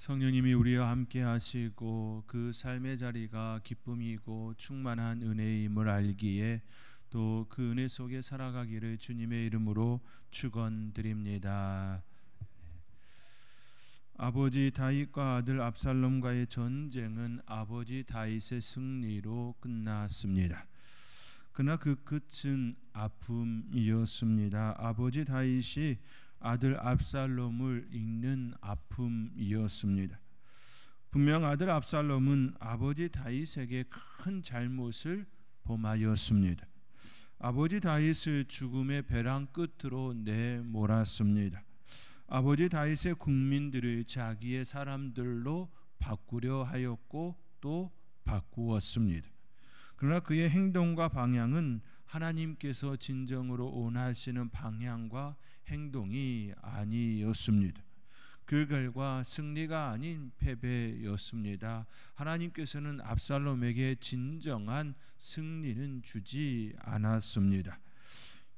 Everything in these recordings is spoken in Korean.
성령님이 우리와 함께 하시고 그 삶의 자리가 기쁨이고 충만한 은혜임을 알기에 또 그 은혜 속에 살아가기를 주님의 이름으로 축원드립니다. 아버지 다윗과 아들 압살롬과의 전쟁은 아버지 다윗의 승리로 끝났습니다. 그러나 그 끝은 아픔이었습니다. 아버지 다윗이 아들 압살롬을 잃는 아픔이었습니다. 분명 아들 압살롬은 아버지 다윗에게 큰 잘못을 범하였습니다. 아버지 다윗을 죽음의 벼랑 끝으로 내몰았습니다. 아버지 다윗의 국민들을 자기의 사람들로 바꾸려 하였고 또 바꾸었습니다. 그러나 그의 행동과 방향은 하나님께서 진정으로 원하시는 방향과 행동이 아니었습니다. 그 결과 승리가 아닌 패배였습니다. 하나님께서는 압살롬에게 진정한 승리는 주지 않았습니다.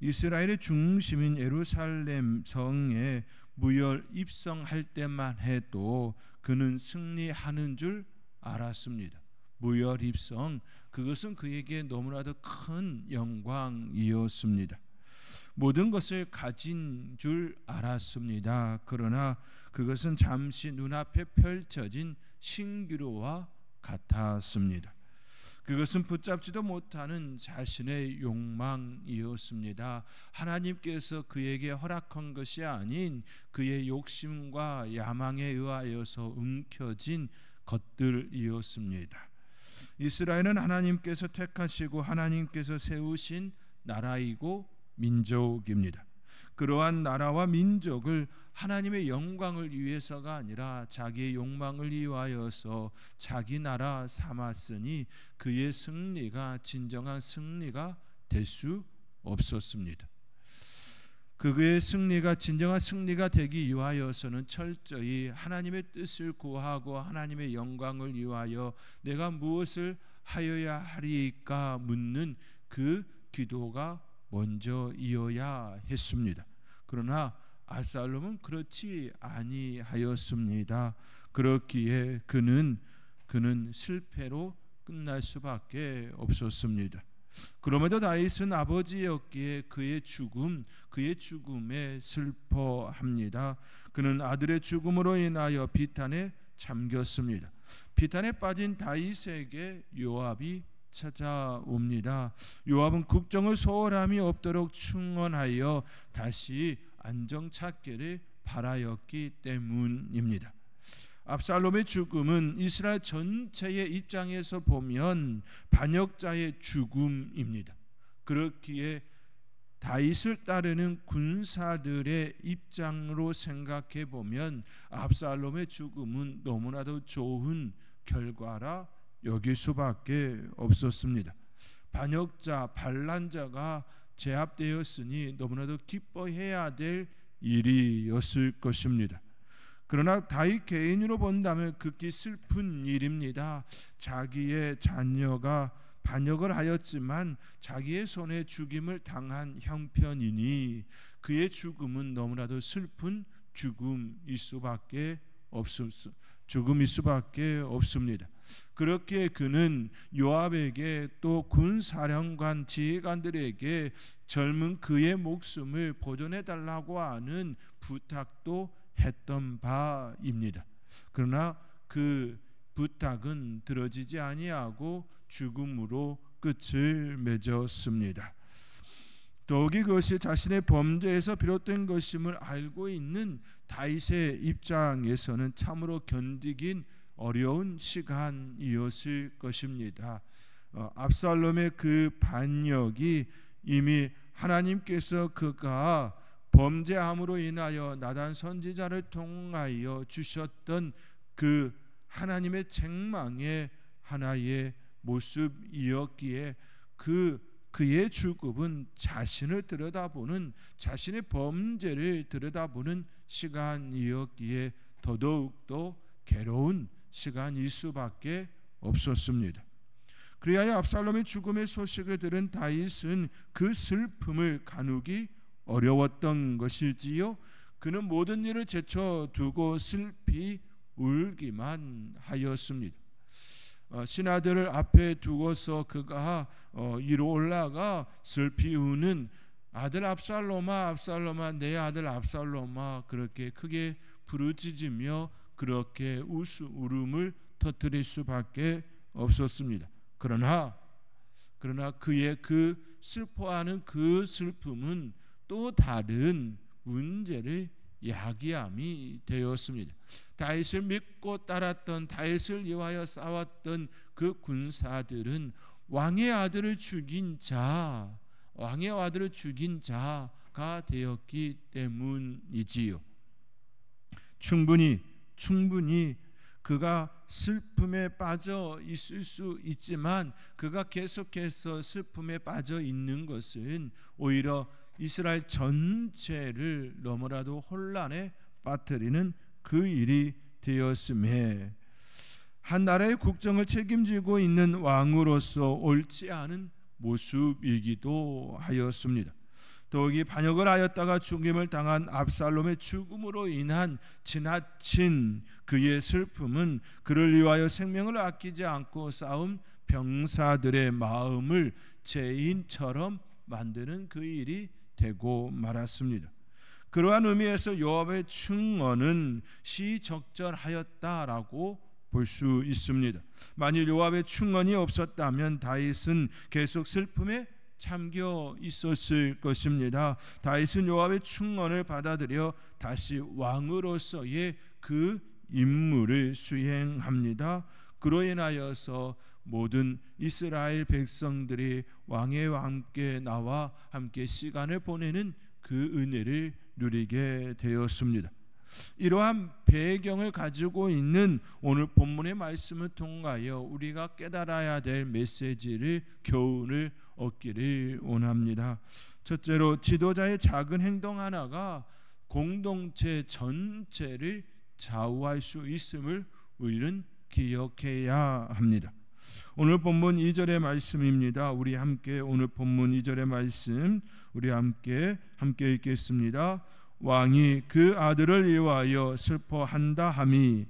이스라엘의 중심인 예루살렘 성에 무혈 입성할 때만 해도 그는 승리하는 줄 알았습니다. 무혈 입성, 그것은 그에게 너무나도 큰 영광이었습니다. 모든 것을 가진 줄 알았습니다. 그러나 그것은 잠시 눈앞에 펼쳐진 신기루와 같았습니다. 그것은 붙잡지도 못하는 자신의 욕망이었습니다. 하나님께서 그에게 허락한 것이 아닌 그의 욕심과 야망에 의하여서 움켜진 것들이었습니다. 이스라엘은 하나님께서 택하시고 하나님께서 세우신 나라이고 민족입니다. 그러한 나라와 민족을 하나님의 영광을 위해서가 아니라 자기의 욕망을 위하여서 자기 나라 삼았으니 그의 승리가 진정한 승리가 될 수 없었습니다. 그의 승리가 진정한 승리가 되기 위하여서는 철저히 하나님의 뜻을 구하고 하나님의 영광을 위하여 내가 무엇을 하여야 하리까 묻는 그 기도가 먼저 이어야 했습니다. 그러나 압살롬은 그렇지 아니하였습니다. 그렇기에 그는 실패로 끝날 수밖에 없었습니다. 그럼에도 다윗은 아버지였기에 그의 죽음에 슬퍼합니다. 그는 아들의 죽음으로 인하여 비탄에 잠겼습니다. 비탄에 빠진 다윗에게 요압이 찾아옵니다. 요압은 국정을 소홀함이 없도록 충원하여 다시 안정 찾기를 바라였기 때문입니다. 압살롬의 죽음은 이스라엘 전체의 입장에서 보면 반역자의 죽음입니다. 그렇기에 다윗을 따르는 군사들의 입장으로 생각해 보면 압살롬의 죽음은 너무나도 좋은 결과라 여길 수밖에 없었습니다. 반역자, 반란자가 제압되었으니 너무나도 기뻐해야 될 일이었을 것입니다. 그러나 다윗 개인으로 본다면 극히 슬픈 일입니다. 자기의 자녀가 반역을 하였지만 자기의 손에 죽임을 당한 형편이니 그의 죽음은 너무나도 슬픈 죽음일 수밖에 없습니다. 그렇게 그는 요압에게 또 군사령관 지휘관들에게 젊은 그의 목숨을 보존해 달라고 하는 부탁도 했던 바입니다. 그러나 그 부탁은 들어지지 아니하고 죽음으로 끝을 맺었습니다. 더욱이 그것이 자신의 범죄에서 비롯된 것임을 알고 있는 다윗의 입장에서는 참으로 견디긴 어려운 시간이었을 것입니다. 압살롬의 그 반역이 이미 하나님께서 그가 범죄함으로 인하여 나단 선지자를 통하여 주셨던 그 하나님의 책망의 하나의 모습이었기에 그의 죽음은 자신을 들여다보는, 자신의 범죄를 들여다보는 시간이었기에 더더욱더 괴로운 시간일 수밖에 없었습니다. 그리하여 압살롬의 죽음의 소식을 들은 다윗은 그 슬픔을 가누기 어려웠던 것이지요. 그는 모든 일을 제쳐두고 슬피 울기만 하였습니다. 신하들을 앞에 두고서 그가 위로 올라가 슬피 우는 아들 압살롬아, 압살롬아, 내 아들 압살롬아, 그렇게 크게 부르짖으며 그렇게 울음을 터뜨릴 수밖에 없었습니다. 그러나 그의 그 슬퍼하는 그 슬픔은 또 다른 문제를 야기함이 되었습니다. 다윗을 믿고 따랐던, 다윗을 위하여 싸웠던 그 군사들은 왕의 아들을 죽인 자가 되었기 때문이지요. 충분히 그가 슬픔에 빠져 있을 수 있지만 그가 계속해서 슬픔에 빠져 있는 것은 오히려 이스라엘 전체를 너무나도 혼란에 빠뜨리는 그 일이 되었음에 한 나라의 국정을 책임지고 있는 왕으로서 옳지 않은 모습이기도 하였습니다. 더욱이 반역을 하였다가 죽임을 당한 압살롬의 죽음으로 인한 지나친 그의 슬픔은 그를 위하여 생명을 아끼지 않고 싸운 병사들의 마음을 죄인처럼 만드는 그 일이 되고 말았습니다. 그러한 의미에서 요압의 충언은 시적절하였다라고 볼 수 있습니다. 만일 요압의 충언이 없었다면 다윗은 계속 슬픔에 잠겨 있었을 것입니다. 다윗은 요압의 충언을 받아들여 다시 왕으로서의 그 임무를 수행합니다. 그로 인하여서 모든 이스라엘 백성들이 왕과 함께 나와 함께 시간을 보내는 그 은혜를 누리게 되었습니다. 이러한 배경을 가지고 있는 오늘 본문의 말씀을 통하여 우리가 깨달아야 될 메시지를, 교훈을 얻기를 원합니다. 첫째로 지도자의 작은 행동 하나가 공동체 전체를 좌우할 수 있음을 우리는 기억해야 합니다. 오늘 본문 2절의 말씀입니다. 우리 함께 오늘 본문 2절의 말씀 우리 함께 읽겠습니다. 왕이 그 아들을 위하여 슬퍼한다 함이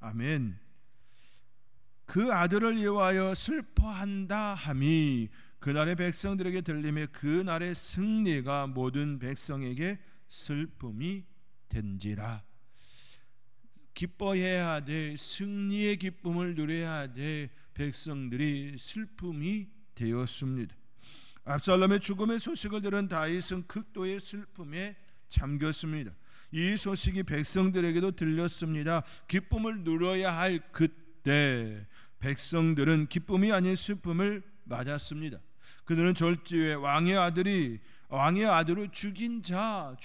아멘. 그 아들을 위하여 슬퍼한다 함이 그날의 백성들에게 들리며 그날의 승리가 모든 백성에게 슬픔이 된지라. 기뻐해야 될, 승리의 기쁨을 누려야 될 백성들이 슬픔이 되었습니다. 압살롬의 죽음의 소식을 들은 다윗은 극도의 슬픔에 잠겼습니다. 이 소식이 백성들에게도 들렸습니다. 기쁨을 누려야 할 그때 백성들은 기쁨이 아닌 슬픔을 맞았습니다. 그들은 절지에 왕의 아들을 죽인 자가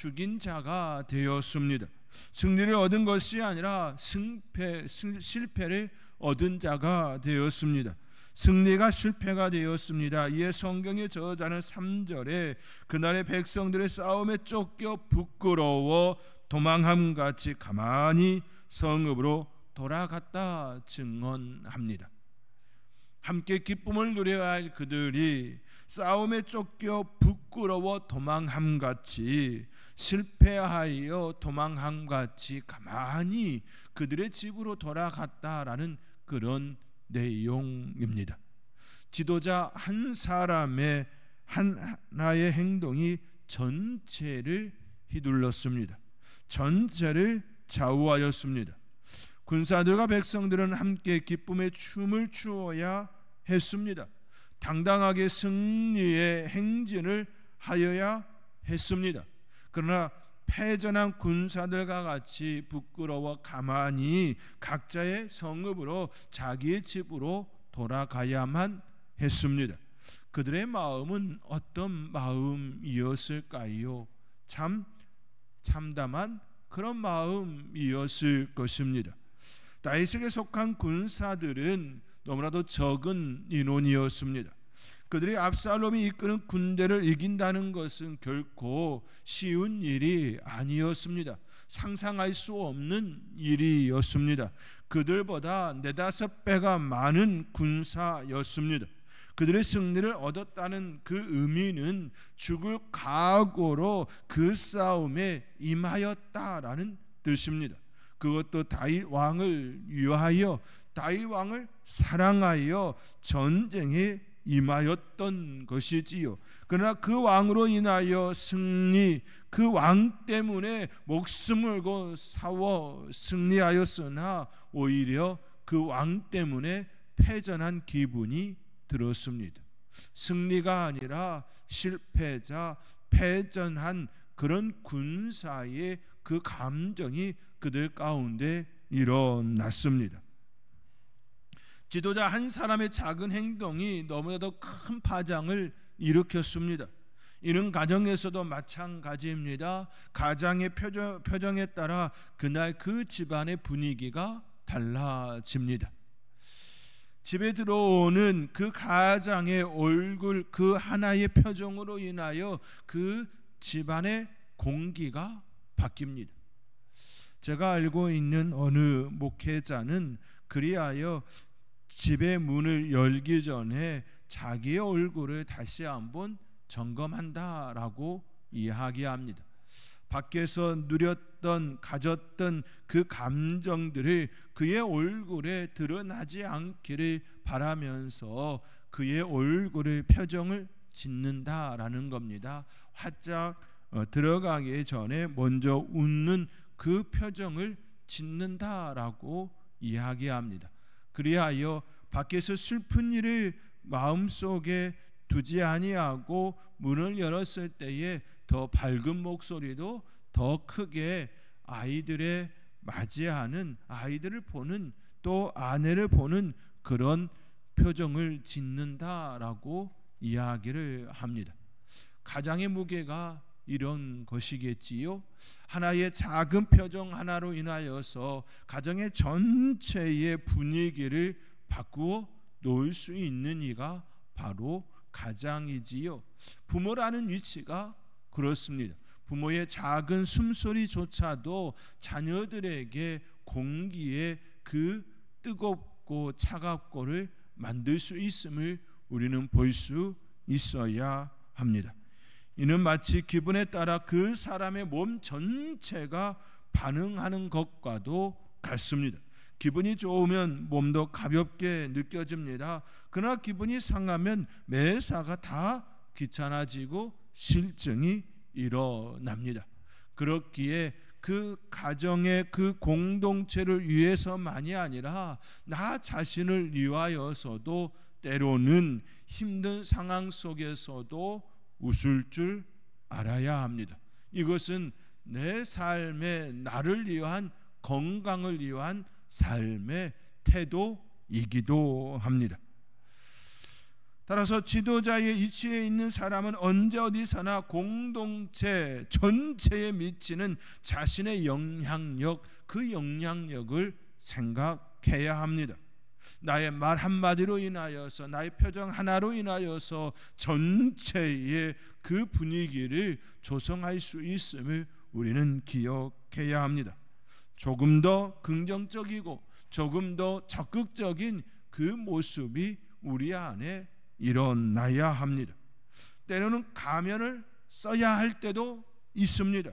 되었습니다. 승리를 얻은 것이 아니라 실패를 얻은 자가 되었습니다. 승리가 실패가 되었습니다. 이에 성경의 저자는 3절에 그날의 백성들의 싸움에 쫓겨 부끄러워 도망함같이 가만히 성읍으로 돌아갔다 증언합니다. 함께 기쁨을 누려야 할 그들이 싸움에 쫓겨 부끄러워 도망함같이, 실패하여 도망함같이 가만히 그들의 집으로 돌아갔다라는 그런 내용입니다. 지도자 한 사람의 하나의 행동이 전체를 휘둘렀습니다. 전체를 좌우하였습니다. 군사들과 백성들은 함께 기쁨의 춤을 추어야 했습니다. 당당하게 승리의 행진을 하여야 했습니다. 그러나 패전한 군사들과 같이 부끄러워 가만히 각자의 성읍으로, 자기의 집으로 돌아가야만 했습니다. 그들의 마음은 어떤 마음이었을까요? 참담한 그런 마음이었을 것입니다. 다윗에게 속한 군사들은 너무나도 적은 인원이었습니다. 그들이 압살롬이 이끄는 군대를 이긴다는 것은 결코 쉬운 일이 아니었습니다. 상상할 수 없는 일이었습니다. 그들보다 4-5배가 많은 군사였습니다. 그들의 승리를 얻었다는 그 의미는 죽을 각오로 그 싸움에 임하였다라는 뜻입니다. 그것도 다윗 왕을 위하여, 다윗 왕을 사랑하여 전쟁에 임하였던 것이지요. 그러나 그 왕으로 인하여 승리, 그 왕 때문에 목숨을 걸고 싸워 승리하였으나 오히려 그 왕 때문에 패전한 기분이 들었습니다. 승리가 아니라 실패자, 패전한 그런 군사의 그 감정이 그들 가운데 일어났습니다. 지도자 한 사람의 작은 행동이 너무나도 큰 파장을 일으켰습니다. 이런 가정에서도 마찬가지입니다. 가장의 표정에 따라 그날 그 집안의 분위기가 달라집니다. 집에 들어오는 그 가장의 얼굴, 그 하나의 표정으로 인하여 그 집안의 공기가 바뀝니다. 제가 알고 있는 어느 목회자는 그리하여 집의 문을 열기 전에 자기의 얼굴을 다시 한번 점검한다라고 이야기합니다. 밖에서 누렸던, 가졌던 그 감정들을 그의 얼굴에 드러나지 않기를 바라면서 그의 얼굴의 표정을 짓는다라는 겁니다. 활짝 들어가기 전에 먼저 웃는 그 표정을 짓는다라고 이야기합니다. 그리하여 밖에서 슬픈 일을 마음속에 두지 아니하고 문을 열었을 때에 더 밝은 목소리도 더 크게 아이들의 맞이하는, 아이들을 보는, 또 아내를 보는 그런 표정을 짓는다라고 이야기를 합니다. 가장의 무게가 이런 것이겠지요. 하나의 작은 표정 하나로 인하여서 가정의 전체의 분위기를 바꾸어 놓을 수 있는 이가 바로 가장이지요. 부모라는 위치가 그렇습니다. 부모의 작은 숨소리조차도 자녀들에게 공기에 그 뜨겁고 차갑고를 만들 수 있음을 우리는 볼 수 있어야 합니다. 이는 마치 기분에 따라 그 사람의 몸 전체가 반응하는 것과도 같습니다. 기분이 좋으면 몸도 가볍게 느껴집니다. 그러나 기분이 상하면 매사가 다 귀찮아지고 실증이 일어납니다. 그렇기에 그 가정의 그 공동체를 위해서만이 아니라 나 자신을 위하여서도 때로는 힘든 상황 속에서도 웃을 줄 알아야 합니다. 이것은 내 삶의, 나를 위한, 건강을 위한 삶의 태도이기도 합니다. 따라서 지도자의 위치에 있는 사람은 언제 어디서나 공동체 전체에 미치는 자신의 영향력, 그 영향력을 생각해야 합니다. 나의 말 한마디로 인하여서, 나의 표정 하나로 인하여서 전체의 그 분위기를 조성할 수 있음을 우리는 기억해야 합니다. 조금 더 긍정적이고 조금 더 적극적인 그 모습이 우리 안에 일어나야 합니다. 때로는 가면을 써야 할 때도 있습니다.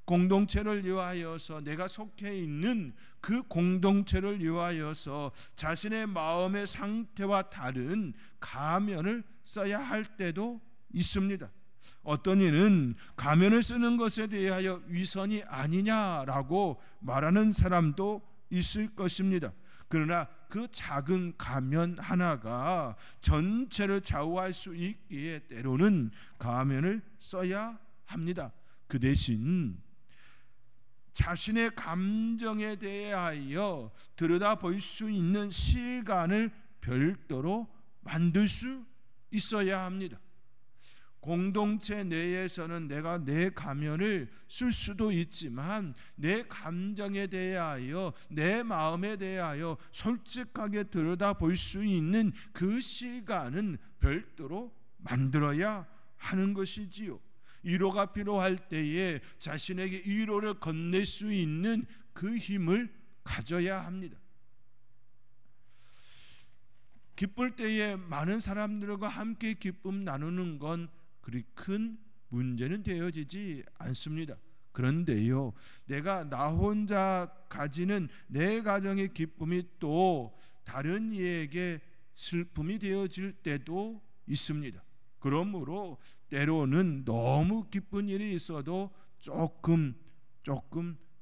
공동체를 위하여서, 내가 속해 있는 그 공동체를 위하여서 자신의 마음의 상태와 다른 가면을 써야 할 때도 있습니다. 어떤 이는 가면을 쓰는 것에 대하여 위선이 아니냐라고 말하는 사람도 있을 것입니다. 그러나 그 작은 가면 하나가 전체를 좌우할 수 있기에 때로는 가면을 써야 합니다. 그 대신 자신의 감정에 대하여 들여다볼 수 있는 시간을 별도로 만들 수 있어야 합니다. 공동체 내에서는 내가 내 가면을 쓸 수도 있지만 내 감정에 대하여, 내 마음에 대하여 솔직하게 들여다볼 수 있는 그 시간은 별도로 만들어야 하는 것이지요. 위로가 필요할 때에 자신에게 위로를 건넬 수 있는 그 힘을 가져야 합니다. 기쁠 때에 많은 사람들과 함께 기쁨 나누는 건 그리 큰 문제는 되어지지 않습니다. 그런데요, 내가 나 혼자 가지는 내 가정의 기쁨이 또 다른 이에게 슬픔이 되어질 때도 있습니다. 그러므로 때로는 너무 기쁜 일이 있어도 조금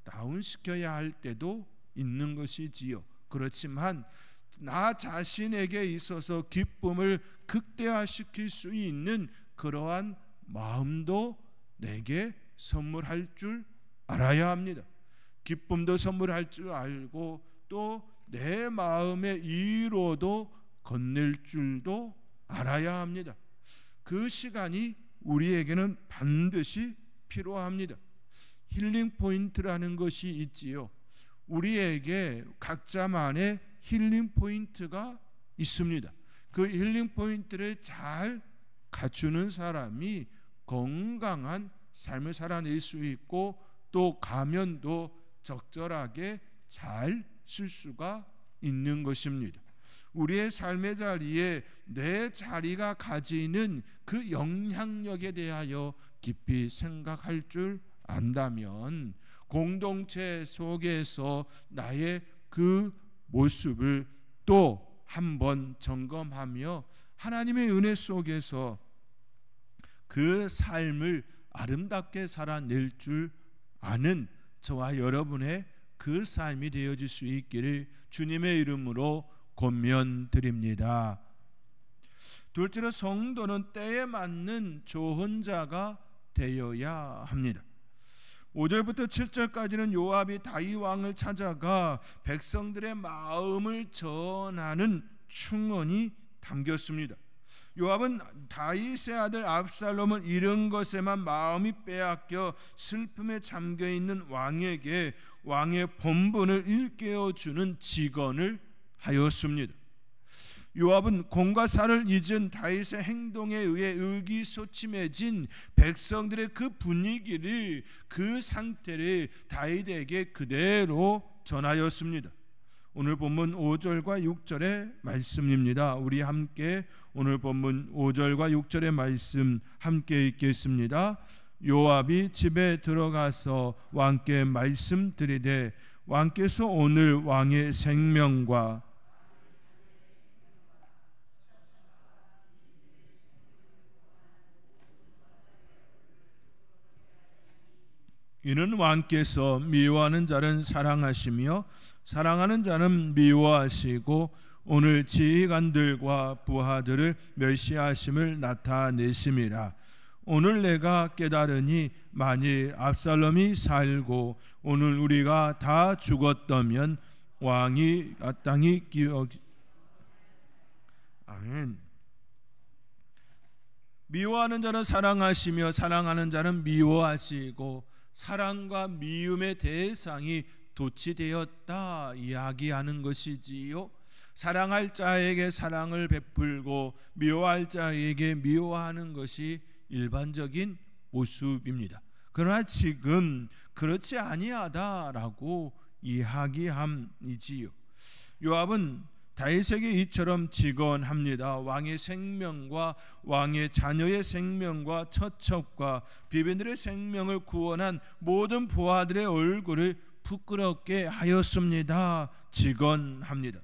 다운시켜야 할 때도 있는 것이지요. 그렇지만 나 자신에게 있어서 기쁨을 극대화시킬 수 있는 그러한 마음도 내게 선물할 줄 알아야 합니다. 기쁨도 선물할 줄 알고 또 내 마음의 위로도 건넬 줄도 알아야 합니다. 그 시간이 우리에게는 반드시 필요합니다. 힐링 포인트라는 것이 있지요. 우리에게 각자만의 힐링 포인트가 있습니다. 그 힐링 포인트를 잘 갖추는 사람이 건강한 삶을 살아낼 수 있고 또 가면도 적절하게 잘 쓸 수가 있는 것입니다. 우리의 삶의 자리에 내 자리가 가지는 그 영향력에 대하여 깊이 생각할 줄 안다면 공동체 속에서 나의 그 모습을 또 한번 점검하며 하나님의 은혜 속에서 그 삶을 아름답게 살아낼 줄 아는 저와 여러분의 그 삶이 되어질 수 있기를 주님의 이름으로 권면드립니다. 둘째로 성도는 때에 맞는 조언자가 되어야 합니다. 5절부터 7절까지는 요압이 다윗 왕을 찾아가 백성들의 마음을 전하는 충언이 담겼습니다. 요압은 다윗의 아들 압살롬을 잃은 것에만 마음이 빼앗겨 슬픔에 잠겨있는 왕에게 왕의 본분을 일깨워주는 직언을 하였습니다. 요압은 공과 사를 잊은 다윗의 행동에 의해 의기소침해진 백성들의 그 분위기를, 그 상태를 다윗에게 그대로 전하였습니다. 오늘 본문 5절과 6절의 말씀입니다. 우리 함께 오늘 본문 5절과 6절의 말씀 함께 읽겠습니다. 요압이 집에 들어가서 왕께 말씀드리되 왕께서 오늘 왕의 생명과 이는 왕께서 미워하는 자는 사랑하시며 사랑하는 자는 미워하시고 오늘 지휘관들과 부하들을 멸시하심을 나타내심이라. 오늘 내가 깨달으니 만일 압살롬이 살고 오늘 우리가 다 죽었다면 왕이 마땅히 기억. 아멘. 미워하는 자는 사랑하시며 사랑하는 자는 미워하시고 사랑과 미움의 대상이 도취되었다 이야기하는 것이지요. 사랑할 자에게 사랑을 베풀고 미워할 자에게 미워하는 것이 일반적인 모습입니다. 그러나 지금 그렇지 아니하다라고 이야기함이지요. 요압은 다윗에게 이처럼 직언합니다. 왕의 생명과 왕의 자녀의 생명과 처첩과 비빈들의 생명을 구원한 모든 부하들의 얼굴을 부끄럽게 하였습니다. 직언합니다.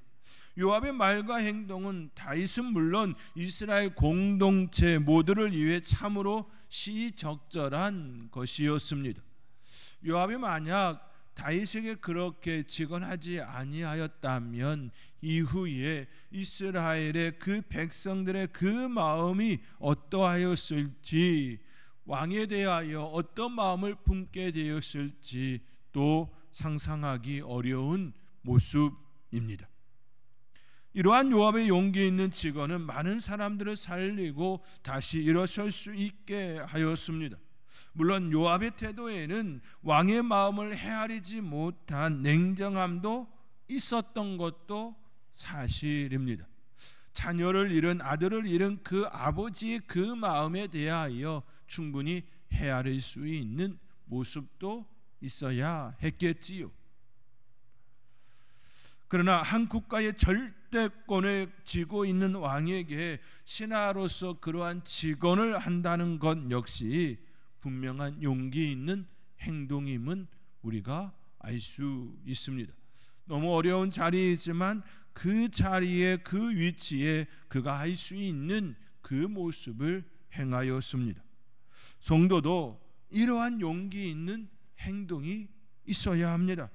요압의 말과 행동은 다윗은 물론 이스라엘 공동체 모두를 위해 참으로 시적절한 것이었습니다. 요압이 만약 다윗에게 그렇게 직언하지 아니하였다면 이후에 이스라엘의 그 백성들의 그 마음이 어떠하였을지, 왕에 대하여 어떤 마음을 품게 되었을지 또 상상하기 어려운 모습입니다. 이러한 요압의 용기 있는 직언은 많은 사람들을 살리고 다시 일어설 수 있게 하였습니다. 물론 요압의 태도에는 왕의 마음을 헤아리지 못한 냉정함도 있었던 것도 사실입니다. 자녀를 잃은, 아들을 잃은 그 아버지의 그 마음에 대하여 충분히 헤아릴 수 있는 모습도 있어야 했겠지요. 그러나 한 국가의 절대권을 쥐고 있는 왕에게 신하로서 그러한 직언을 한다는 것 역시 분명한 용기 있는 행동임은 우리가 알 수 있습니다. 너무 어려운 자리이지만 그 자리에, 그 위치에 그가 할 수 있는 그 모습을 행하였습니다. 성도도 이러한 용기 있는 행동이 있어야 합니다.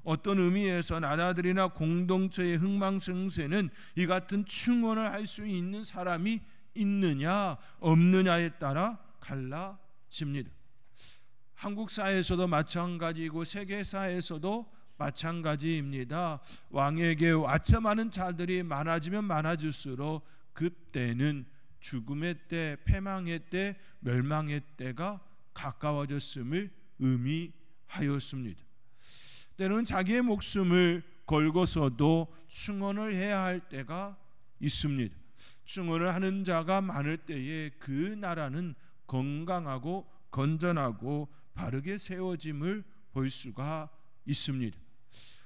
어떤 의미에서 나라들이나 공동체의 흥망성쇠는 이 같은 충원을 할 수 있는 사람이 있느냐 없느냐에 따라 갈라집니다. 한국 사회에서도 마찬가지고 세계사에서도 마찬가지입니다. 왕에게 와첨하는 자들이 많아지면 많아질수록 그때는 죽음의 때, 패망의 때, 멸망의 때가 가까워졌음을 의미하였습니다. 때로는 자기의 목숨을 걸고서도 충원을 해야 할 때가 있습니다. 충원을 하는 자가 많을 때에 그 나라는 건강하고 건전하고 바르게 세워짐을 볼 수가 있습니다.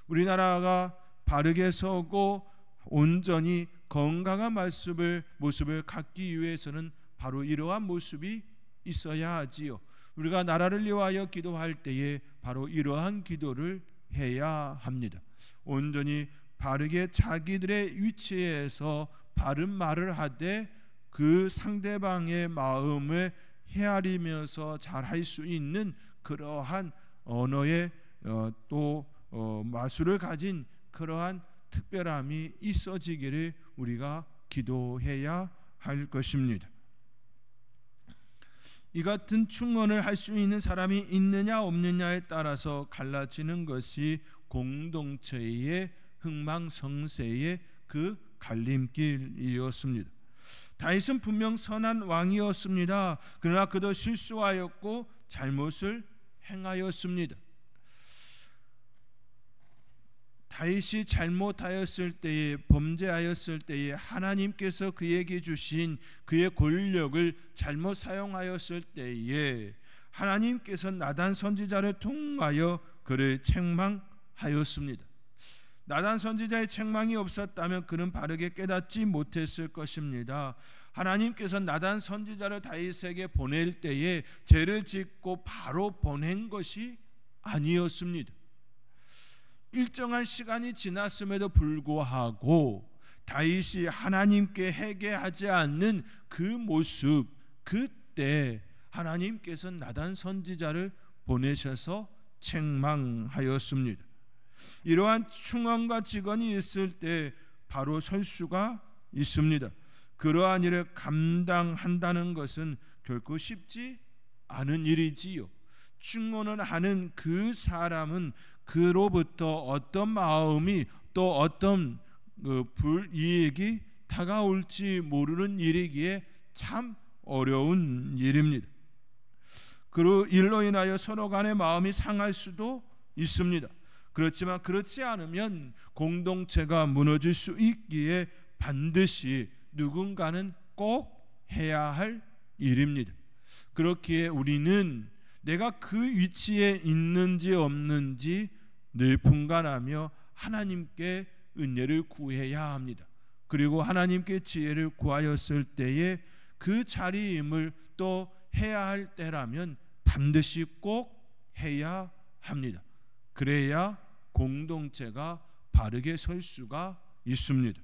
우리나라가 바르게 서고 온전히 건강한 모습을 갖기 위해서는 바로 이러한 모습이 있어야 하지요. 우리가 나라를 위하여 기도할 때에 바로 이러한 기도를 해야 합니다. 온전히 바르게 자기들의 위치에서 바른 말을 하되 그 상대방의 마음을 헤아리면서 잘할 수 있는 그러한 언어의 또 마술을 가진 그러한 특별함이 있어지기를 우리가 기도해야 할 것입니다. 이 같은 충원을 할 수 있는 사람이 있느냐 없느냐에 따라서 갈라지는 것이 공동체의 흥망성쇠의 그 갈림길이었습니다. 다윗은 분명 선한 왕이었습니다. 그러나 그도 실수하였고 잘못을 행하였습니다. 다윗이 잘못하였을 때에, 범죄하였을 때에 하나님께서 그에게 주신 그의 권력을 잘못 사용하였을 때에 하나님께서 나단 선지자를 통하여 그를 책망하였습니다. 나단 선지자의 책망이 없었다면 그는 바르게 깨닫지 못했을 것입니다. 하나님께서 나단 선지자를 다윗에게 보낼 때에 죄를 짓고 바로 보낸 것이 아니었습니다. 일정한 시간이 지났음에도 불구하고 다윗이 하나님께 회개하지 않는 그 모습, 그때 하나님께서 나단 선지자를 보내셔서 책망하였습니다. 이러한 충원과 직언이 있을 때 바로 설 수가 있습니다. 그러한 일을 감당한다는 것은 결코 쉽지 않은 일이지요. 충원을 하는 그 사람은 그로부터 어떤 마음이 또 어떤 불이익이 다가올지 모르는 일이기에 참 어려운 일입니다. 그 일로 인하여 서로 간의 마음이 상할 수도 있습니다. 그렇지만 그렇지 않으면 공동체가 무너질 수 있기에 반드시 누군가는 꼭 해야 할 일입니다. 그렇기에 우리는 내가 그 위치에 있는지 없는지 늘 분간하며 하나님께 은혜를 구해야 합니다. 그리고 하나님께 지혜를 구하였을 때에 그 자리임을 또 해야 할 때라면 반드시 꼭 해야 합니다. 그래야 공동체가 바르게 설 수가 있습니다.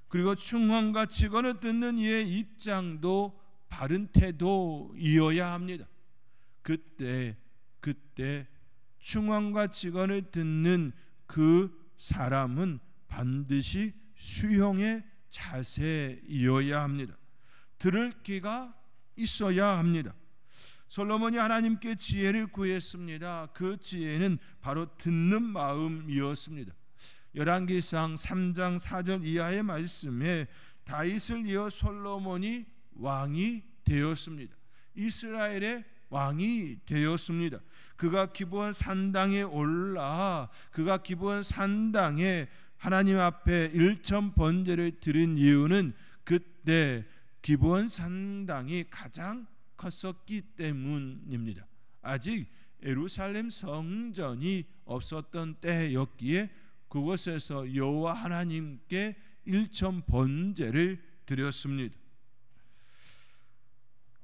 그리고 충원과 직언을 듣는 이의 입장도 바른 태도이어야 합니다. 그때 충원과 직언을 듣는 그 사람은 반드시 수용의 자세이어야 합니다. 들을 귀가 있어야 합니다. 솔로몬이 하나님께 지혜를 구했습니다. 그 지혜는 바로 듣는 마음이었습니다. 열왕기상 3장 4절 이하의 말씀에 다윗을 이어 솔로몬이 왕이 되었습니다. 이스라엘의 왕이 되었습니다. 그가 기브온 산당에 올라 그가 기브온 산당에 하나님 앞에 일천 번제를 드린 이유는 그때 기브온 산당이 가장 컸었기 때문입니다. 아직 예루살렘 성전이 없었던 때였기에 그곳에서 여호와 하나님께 일천 번제를 드렸습니다.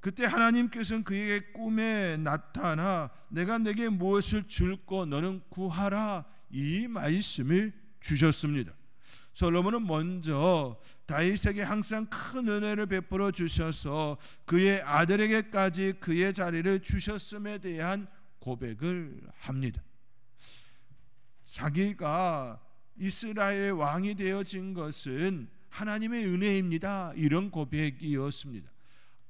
그때 하나님께서는 그에게 꿈에 나타나 내가 내게 무엇을 줄고 너는 구하라 이 말씀을 주셨습니다. 솔로몬은 먼저 다윗에게 항상 큰 은혜를 베풀어 주셔서 그의 아들에게까지 그의 자리를 주셨음에 대한 고백을 합니다. 자기가 이스라엘의 왕이 되어진 것은 하나님의 은혜입니다. 이런 고백이었습니다.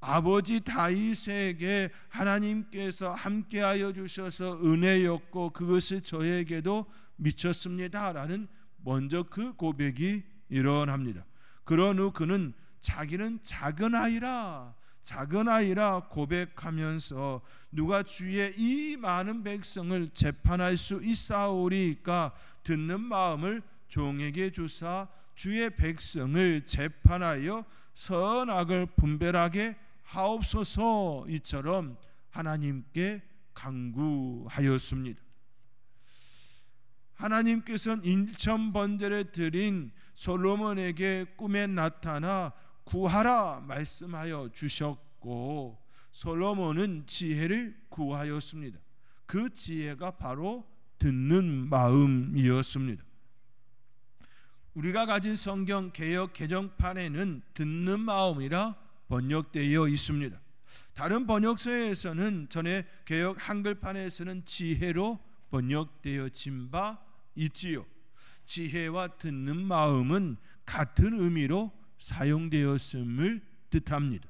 아버지 다윗에게 하나님께서 함께하여 주셔서 은혜였고 그것을 저에게도 미쳤습니다 라는 먼저 그 고백이 일어납니다. 그런 후 그는 자기는 작은 아이라 고백하면서 누가 주의 이 많은 백성을 재판할 수 있사오리까 듣는 마음을 종에게 주사 주의 백성을 재판하여 선악을 분별하게 하옵소서 이처럼 하나님께 간구하였습니다. 하나님께서는 일천 번제를 드린 솔로몬에게 꿈에 나타나 구하라 말씀하여 주셨고 솔로몬은 지혜를 구하였습니다. 그 지혜가 바로 듣는 마음이었습니다. 우리가 가진 성경 개역 개정판에는 듣는 마음이라 번역되어 있습니다. 다른 번역서에서는 전에 개역 한글판에서는 지혜로 번역되어진 바 있지요. 지혜와 듣는 마음은 같은 의미로 사용되었음을 뜻합니다.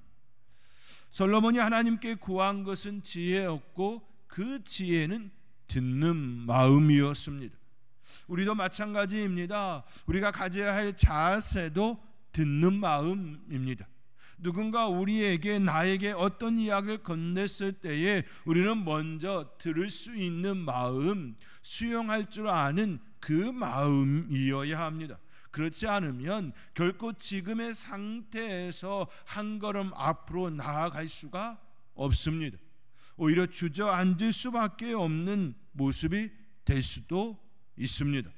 솔로몬이 하나님께 구한 것은 지혜였고 그 지혜는 듣는 마음이었습니다. 우리도 마찬가지입니다. 우리가 가져야 할 자세도 듣는 마음입니다. 누군가 우리에게 나에게 어떤 이야기를 건넸을 때에 우리는 먼저 들을 수 있는 마음, 수용할 줄 아는 그 마음이어야 합니다. 그렇지 않으면 결코 지금의 상태에서 한 걸음 앞으로 나아갈 수가 없습니다. 오히려 주저앉을 수밖에 없는 모습이 될 수도 있습니다.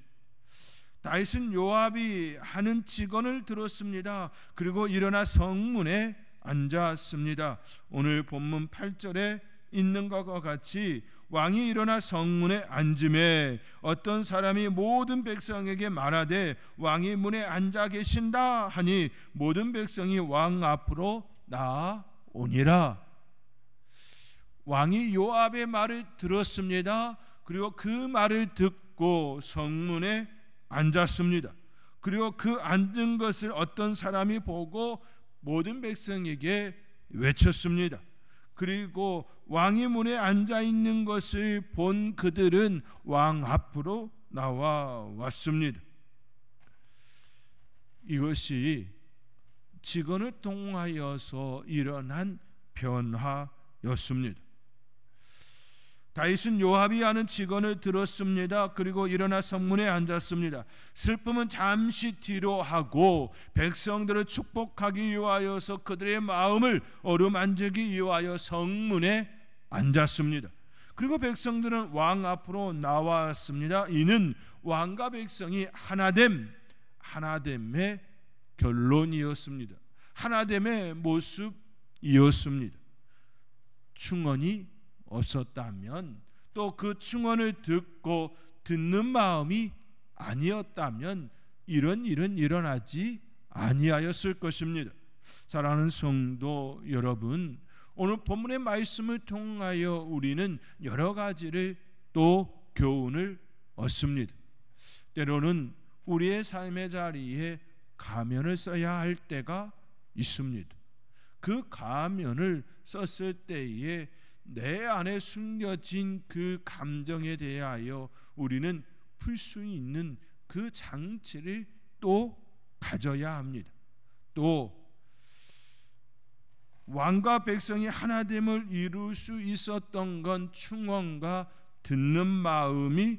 다윗은 요압이 하는 직언을 들었습니다. 그리고 일어나 성문에 앉았습니다. 오늘 본문 8절에 있는 것과 같이 왕이 일어나 성문에 앉음에 어떤 사람이 모든 백성에게 말하되 왕이 문에 앉아 계신다 하니 모든 백성이 왕 앞으로 나아오니라. 왕이 요압의 말을 들었습니다. 그리고 그 말을 듣고 성문에 앉았습니다. 그리고 그 앉은 것을 어떤 사람이 보고 모든 백성에게 외쳤습니다. 그리고 왕이 문에 앉아 있는 것을 본 그들은 왕 앞으로 나와 왔습니다. 이것이 직언을 통하여서 일어난 변화였습니다. 다윗은 요압이 하는 직언을 들었습니다. 그리고 일어나 성문에 앉았습니다. 슬픔은 잠시 뒤로 하고 백성들을 축복하기 위하여서 그들의 마음을 어루만지기 위하여 성문에 앉았습니다. 그리고 백성들은 왕 앞으로 나왔습니다. 이는 왕과 백성이 하나됨의 결론이었습니다. 하나됨의 모습이었습니다. 충언이 없었다면 또 그 충언을 듣고 듣는 마음이 아니었다면 이런 일은 일어나지 아니하였을 것입니다. 사랑하는 성도 여러분, 오늘 본문의 말씀을 통하여 우리는 여러 가지를 또 교훈을 얻습니다. 때로는 우리의 삶의 자리에 가면을 써야 할 때가 있습니다. 그 가면을 썼을 때에 내 안에 숨겨진 그 감정에 대하여 우리는 풀 수 있는 그 장치를 또 가져야 합니다. 또 왕과 백성이 하나됨을 이룰 수 있었던 건 충언과 듣는 마음이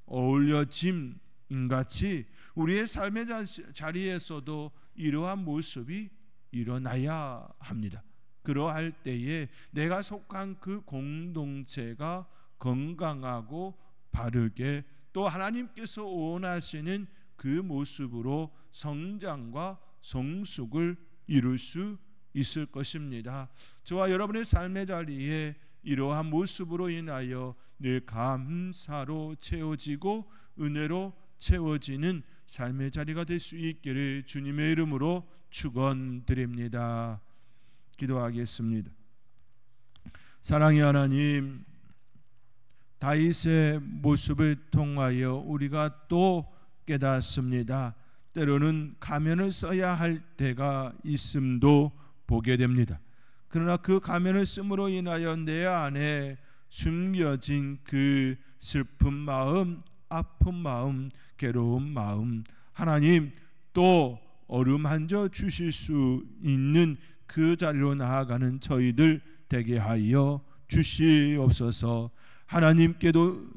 어울려짐인같이 우리의 삶의 자리에서도 이러한 모습이 일어나야 합니다. 그러할 때에 내가 속한 그 공동체가 건강하고 바르게 또 하나님께서 원하시는 그 모습으로 성장과 성숙을 이룰 수 있을 것입니다. 저와 여러분의 삶의 자리에 이러한 모습으로 인하여 늘 감사로 채워지고 은혜로 채워지는 삶의 자리가 될 수 있기를 주님의 이름으로 축원드립니다. 기도하겠습니다. 사랑의 하나님, 다윗의 모습을 통하여 우리가 또 깨닫습니다. 때로는 가면을 써야 할 때가 있음도 보게 됩니다. 그러나 그 가면을 씀으로 인하여 내 안에 숨겨진 그 슬픈 마음, 아픈 마음, 괴로운 마음, 하나님 또 어루만져 주실 수 있는 그 자리로 나아가는 저희들 되게 하여 주시옵소서. 하나님께도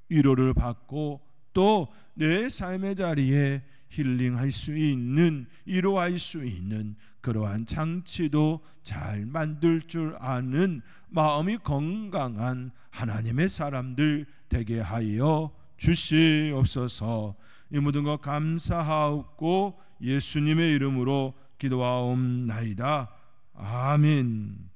위로를 받고 또 내 삶의 자리에 힐링할 수 있는, 위로할 수 있는 그러한 장치도 잘 만들 줄 아는 마음이 건강한 하나님의 사람들 되게 하여 주시옵소서. 이 모든 것 감사하옵고 예수님의 이름으로 기도하옵나이다. 아멘.